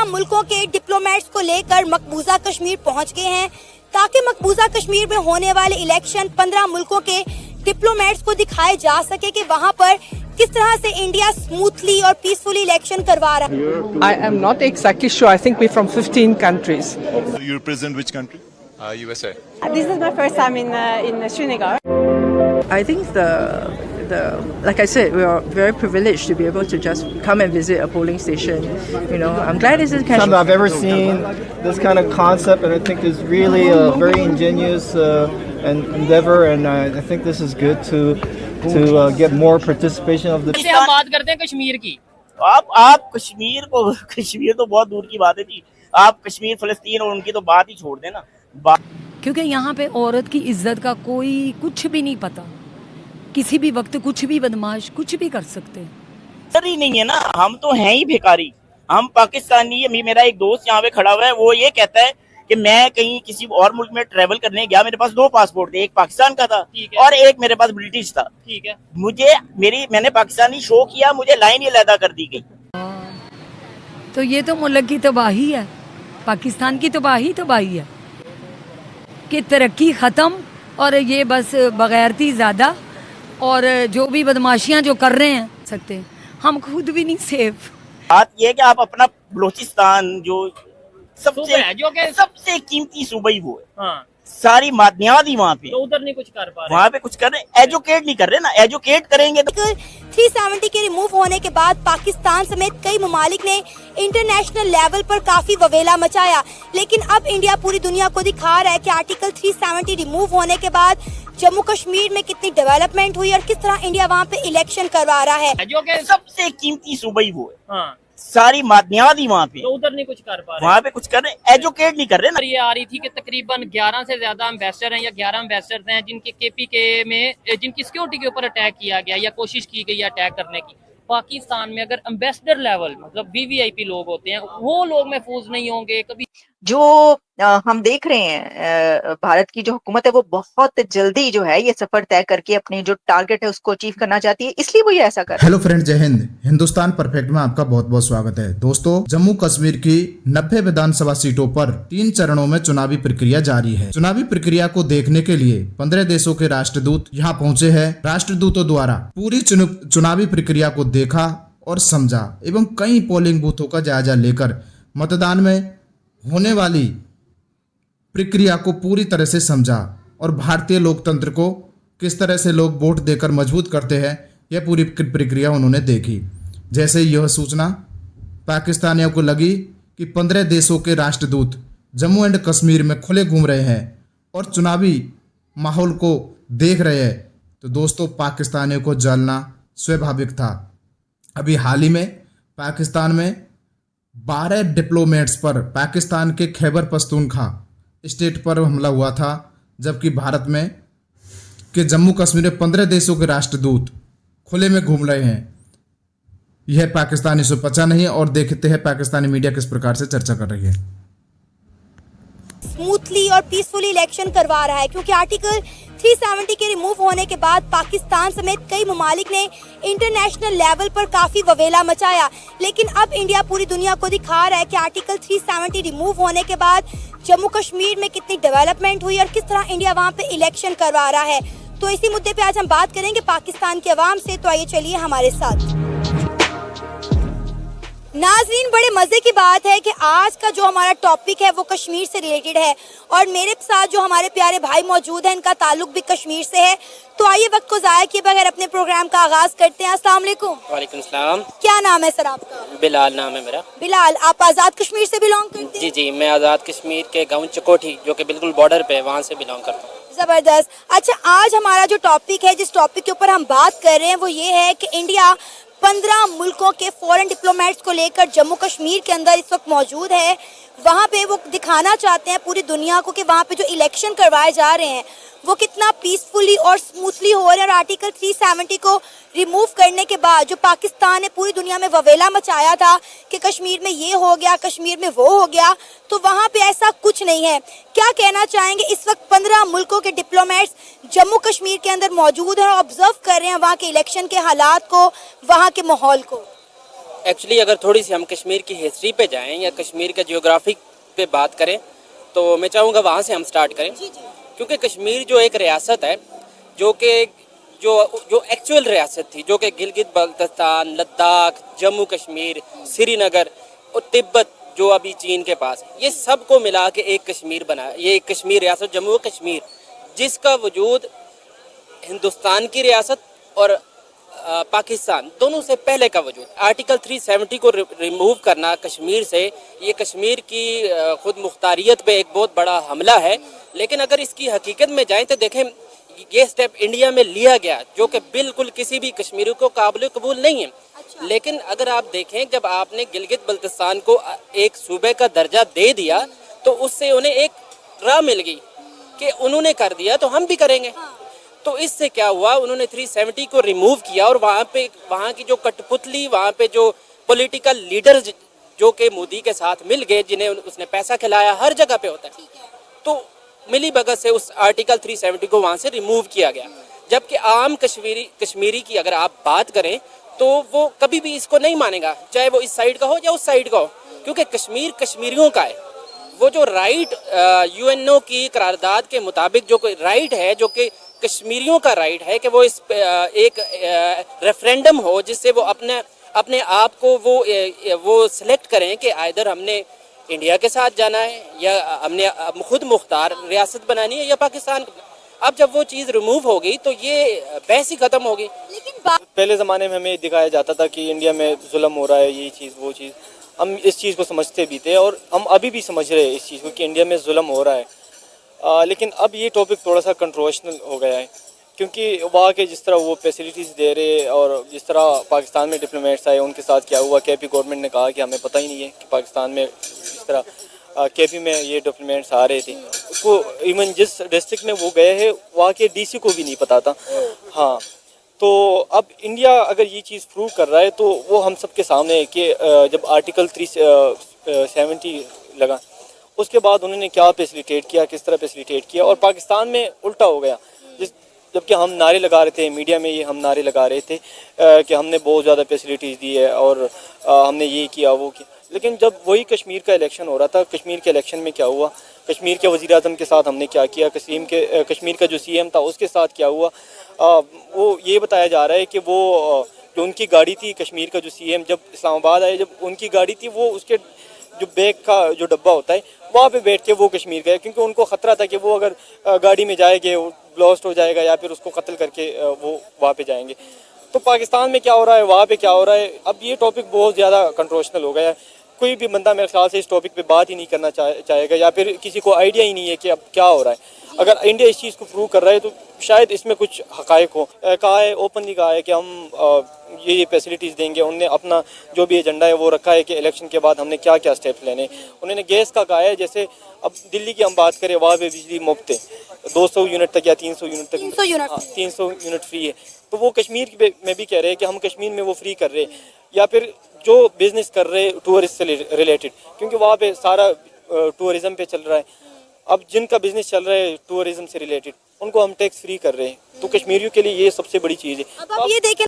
15 मुल्कों के डिप्लोमेट्स को लेकर मकबूजा कश्मीर पहुंच गए हैं ताकि मकबूजा कश्मीर में होने वाले इलेक्शन 15 मुल्कों के डिप्लोमेट्स को दिखाए जा सके कि वहां पर किस तरह से इंडिया स्मूथली और पीसफुली इलेक्शन करवा रहा है। I am not exactly sure. I think we're from 15 countries. So you represent which country? USA. This is my first time in Srinagar. I think like I said, we are very privileged to be able to just come and visit a polling station. You know, I'm glad this is kind I've ever seen this kind of concept, and I think it's really a very ingenious endeavor, and I think this is good to get more participation of the. हम बात करते हैं कश्मीर की। आप कश्मीर तो बहुत दूर की बात है जी। आप कश्मीर फलस्तीन और उनकी तो बात ही छोड़ देना। क्योंकि यहाँ पे औरत की इज्जत का कोई कुछ भी नहीं पता, किसी भी वक्त कुछ भी बदमाश कुछ भी कर सकते हैं। सर ही नहीं है ना, हम तो हैं ही भिखारी। हम पाकिस्तानी, मेरा एक दोस्त यहाँ पे खड़ा हुआ है, वो ये कहता है कि मैं कहीं किसी और मुल्क में ट्रेवल करने गया, मेरे पास 2 पासपोर्ट थे, एक पाकिस्तान का था और एक मेरे पास ब्रिटिश था। ठीक है, मैंने पाकिस्तानी शो किया, मुझे लाइन ही अलहदा कर दी गई। तो ये तो मुल्क की तबाही है, पाकिस्तान की तबाही है कि तरक्की खत्म और ये बस बगैरती ज्यादा, और जो भी बदमाशियां जो कर रहे हैं सकते हैं, हम खुद भी नहीं सेफ। बात ये है कि आप अपना बलोचिस्तान जो सबसे कीमती सूबा ही वो है। हाँ। सारी मादनियात वहाँ पे, तो उधर नहीं कुछ कर पा रहे, वहाँ पे कुछ कर रहे, एजुकेट नहीं कर रहे ना। एजुकेट करेंगे तो 370 के रिमूव होने के बाद पाकिस्तान समेत कई ममालिक ने इंटरनेशनल लेवल पर काफी ववेला मचाया, लेकिन अब इंडिया पूरी दुनिया को दिखा रहा है कि आर्टिकल 370 रिमूव होने के बाद जम्मू कश्मीर में कितनी डेवलपमेंट हुई और किस तरह इंडिया वहाँ पे इलेक्शन करवा रहा है। जो कि सबसे कीमती सूबा ही वो है। हाँ। सारी मादनियात वहाँ पे, तो उधर नहीं कुछ कर पा रहे, वहाँ पे कुछ कर रहे, एजुकेट नहीं कर रहे ना। ये आ रही थी कि तकरीबन 11 से ज्यादा एम्बेसडर हैं या 11 एम्बेसडर हैं जिनके KPK में जिनकी सिक्योरिटी के ऊपर अटैक किया गया या कोशिश की गई अटैक करने की। पाकिस्तान में अगर एम्बेसडर लेवल मतलब VVIP लोग होते हैं, वो लोग महफूज नहीं होंगे कभी। जो हम देख रहे हैं, भारत की जो हुकूमत है वो बहुत जल्दी जो है ये सफर तय करके अपनी जो टारगेट है उसको अचीव करना चाहती है, इसलिए वो ये ऐसा कर। हेलो फ्रेंड, जय हिंद। हिंदुस्तान परफेक्ट में आपका बहुत बहुत स्वागत है। दोस्तों, जम्मू कश्मीर की 90 विधानसभा सीटों पर 3 चरणों में चुनावी प्रक्रिया जारी है। चुनावी प्रक्रिया को देखने के लिए 15 देशों के राष्ट्रदूत यहाँ पहुँचे हैं। राष्ट्रदूतों द्वारा पूरी चुनावी प्रक्रिया को देखा और समझा एवं कई पोलिंग बूथों का जायजा लेकर मतदान में होने वाली प्रक्रिया को पूरी तरह से समझा और भारतीय लोकतंत्र को किस तरह से लोग वोट देकर मजबूत करते हैं, यह पूरी प्रक्रिया उन्होंने देखी। जैसे यह सूचना पाकिस्तानियों को लगी कि 15 देशों के राष्ट्रदूत जम्मू एंड कश्मीर में खुले घूम रहे हैं और चुनावी माहौल को देख रहे हैं, तो दोस्तों पाकिस्तानियों को जलना स्वाभाविक था। अभी हाल ही में पाकिस्तान में 12 डिप्लोमेट्स पर पाकिस्तान के खैबर पख्तूनख्वा स्टेट पर हमला हुआ था, जबकि भारत में के जम्मू कश्मीर में 15 देशों के राष्ट्रदूत खुले में घूम रहे हैं। यह पाकिस्तानी से पचा नहीं, और देखते हैं पाकिस्तानी मीडिया किस प्रकार से चर्चा कर रही है। स्मूथली और पीसफुली इलेक्शन करवा रहा है, क्योंकि आर्टिकल 370 के रिमूव होने के बाद पाकिस्तान समेत कई ममालिक ने इंटरनेशनल लेवल पर काफी ववेला मचाया, लेकिन अब इंडिया पूरी दुनिया को दिखा रहा है कि आर्टिकल 370 रिमूव होने के बाद जम्मू कश्मीर में कितनी डेवलपमेंट हुई और किस तरह इंडिया वहाँ पे इलेक्शन करवा रहा है। तो इसी मुद्दे पे आज हम बात करेंगे पाकिस्तान के अवाम से, तो आइए चलिए हमारे साथ। नाज़रीन, बड़े मजे की बात है कि आज का जो हमारा टॉपिक है वो कश्मीर से रिलेटेड है और मेरे साथ जो हमारे प्यारे भाई मौजूद हैं, इनका ताल्लुक भी कश्मीर से है। तो आइए वक्त को ज़ाया किए बगैर अपने प्रोग्राम का आगाज करते हैं। अस्सलाम वालेकुम। वालेकुम सलाम। क्या नाम है सर आपका? बिलाल नाम है मेरा। बिलाल, आप आज़ाद कश्मीर से बिलोंग करते हैं? जी, मैं आज़ाद कश्मीर के गाँव चकोठी, जो कि बिल्कुल बॉर्डर पे है, वहाँ से बिलोंग करता हूँ। जबरदस्त। अच्छा, आज हमारा जो टॉपिक है, जिस टॉपिक के ऊपर हम बात कर रहे हैं वो ये है कि इंडिया 15 मुल्कों के फॉरेन डिप्लोमेट्स को लेकर जम्मू कश्मीर के अंदर इस वक्त मौजूद है। वहाँ पे वो दिखाना चाहते हैं पूरी दुनिया को कि वहाँ पे जो इलेक्शन करवाए जा रहे हैं वो कितना पीसफुली और स्मूथली हो रहे हैं। और आर्टिकल 370 को रिमूव करने के बाद जो पाकिस्तान ने पूरी दुनिया में ववेला मचाया था कि कश्मीर में ये हो गया, कश्मीर में वो हो गया, तो वहाँ पे ऐसा कुछ नहीं है। क्या कहना चाहेंगे? इस वक्त 15 मुल्कों के डिप्लोमेट्स जम्मू कश्मीर के अंदर मौजूद हैं और ऑब्जर्व कर रहे हैं वहाँ के इलेक्शन के हालात को, वहाँ के माहौल को। एक्चुअली अगर थोड़ी सी हम कश्मीर की हिस्ट्री पे जाएं या कश्मीर के जियोग्राफिक पे बात करें तो मैं चाहूँगा वहाँ से हम स्टार्ट करें, क्योंकि कश्मीर जो एक रियासत है जो कि जो एक्चुअल रियासत थी, जो कि गिलगित बल्तिस्तान, लद्दाख, जम्मू कश्मीर, श्रीनगर और तिब्बत जो अभी चीन के पास है, ये सब को मिला के एक कश्मीर बना, ये एक कश्मीर रियासत जम्मू कश्मीर, जिसका वजूद हिंदुस्तान की रियासत और पाकिस्तान दोनों से पहले का वजूद। आर्टिकल 370 को रिमूव करना कश्मीर से, ये कश्मीर की खुद मुख्तारियत पे एक बहुत बड़ा हमला है। लेकिन अगर इसकी हकीकत में जाएं तो देखें ये स्टेप इंडिया में लिया गया जो कि बिल्कुल किसी भी कश्मीरी को काबिल कबूल नहीं है। लेकिन अगर आप देखें जब आपने गिलगित बल्तिस्तान को एक सूबे का दर्जा दे दिया तो उससे उन्हें एक राह मिल गई कि उन्होंने कर दिया तो हम भी करेंगे। तो इससे क्या हुआ, उन्होंने 370 को रिमूव किया और वहाँ की जो कठपुतली, वहाँ पे जो पॉलिटिकल लीडर्स जो कि मोदी के साथ मिल गए, जिन्हें उसने पैसा खिलाया, हर जगह पे होता है, तो मिली भगत से उस आर्टिकल 370 को वहाँ से रिमूव किया गया। जबकि आम कश्मीरी की अगर आप बात करें तो वो कभी भी इसको नहीं मानेगा, चाहे वो इस साइड का हो या उस साइड का हो, क्योंकि कश्मीर कश्मीरियों का है। वो जो राइट यूएनओ की करारदाद के मुताबिक जो कोई राइट है, जो कि कश्मीरियों का राइट है कि वो इस एक रेफरेंडम हो जिससे वो अपने आप को वो सिलेक्ट करें कि आइदर हमने इंडिया के साथ जाना है या हमने खुद मुख्तार रियासत बनानी है या पाकिस्तान। अब जब वो चीज़ रिमूव हो गई तो ये बहस ही ख़त्म हो गई। लेकिन पहले ज़माने में हमें दिखाया जाता था कि इंडिया में जुल्म हो रहा है, ये चीज़ वो चीज़, हम इस चीज़ को समझते भी थे और हम अभी भी समझ रहे हैं इस चीज़ को कि इंडिया में जुल्म हो रहा है। लेकिन अब ये टॉपिक थोड़ा सा कंट्रोवर्शियल हो गया है, क्योंकि वहाँ के जिस तरह वो फैसिलिटीज़ दे रहे और जिस तरह पाकिस्तान में डिप्लोमेट्स आए उनके साथ क्या हुआ, केपी गवर्नमेंट ने कहा कि हमें पता ही नहीं है कि पाकिस्तान में जिस तरह केपी में ये डिप्लोमेट्स आ रहे थे, उसको इवन जिस डिस्ट्रिक्ट में वो गए हैं वहाँ के डीसी को भी नहीं पता था। हाँ, तो अब इंडिया अगर ये चीज़ प्रूव कर रहा है तो वो हम सब के सामने है कि जब आर्टिकल 370 लगा उसके बाद उन्होंने क्या फैसिलिटेट किया, किस तरह फैसिलिटेट किया, और पाकिस्तान में उल्टा हो गया। जबकि हम नारे लगा रहे थे, मीडिया में ये हम नारे लगा रहे थे कि हमने बहुत ज़्यादा फैसिलिटीज़ दी है और हमने ये किया वो किया, लेकिन जब वही कश्मीर का इलेक्शन हो रहा था, कश्मीर के इलेक्शन में क्या हुआ, कश्मीर के वज़ीर आज़म के साथ हमने क्या किया, कश्मीर का जो सीएम था उसके साथ क्या हुआ, वो ये बताया जा रहा है कि वो जो उनकी गाड़ी थी, कश्मीर का जो सीएम जब इस्लामाबाद आए, जब उनकी गाड़ी थी वो उसके जो बैग का जो डब्बा होता है वहाँ पे बैठ के वो कश्मीर गए, क्योंकि उनको ख़तरा था कि वो अगर गाड़ी में जाएंगे वो ब्लास्ट हो जाएगा या फिर उसको कत्ल करके वो वहाँ पे जाएंगे। तो पाकिस्तान में क्या हो रहा है, वहाँ पे क्या हो रहा है, अब ये टॉपिक बहुत ज़्यादा कंट्रोवर्शियल हो गया है। कोई भी बंदा मेरे ख्याल से इस टॉपिक पे बात ही नहीं करना चाहेगा या फिर किसी को आइडिया ही नहीं है कि अब क्या हो रहा है। अगर इंडिया इस चीज़ को प्रूव कर रहा है तो शायद इसमें कुछ हक़ाइक़ हो। कहा है, ओपनली कहा है कि हम ये फैसिलिटीज़ देंगे। उन्होंने अपना जो भी एजेंडा है वो रखा है कि इलेक्शन के बाद हमने क्या क्या स्टेप्स लेने। उन्होंने गैस का कहा है, जैसे अब दिल्ली की हम बात करें वहाँ पे बिजली मुफ्त है, 200 यूनिट तक या 300 यूनिट तक, 300 यूनिट फ्री है। तो वो कश्मीर में भी कह रहे हैं कि हम कश्मीर में वो फ्री कर रहे हैं, या फिर जो बिज़नेस कर रहे हैं टूरिस्ट से रिलेटेड, क्योंकि वहाँ पे सारा टूरिज़म पे चल रहा है। अब जिनका बिजनेस चल रहा है टूरिज़म से रिलेटेड उनको हम टैक्स फ्री कर रहे हैं, तो कश्मीरियों के लिए ये सबसे बड़ी चीज़ है। अब आप ये देखें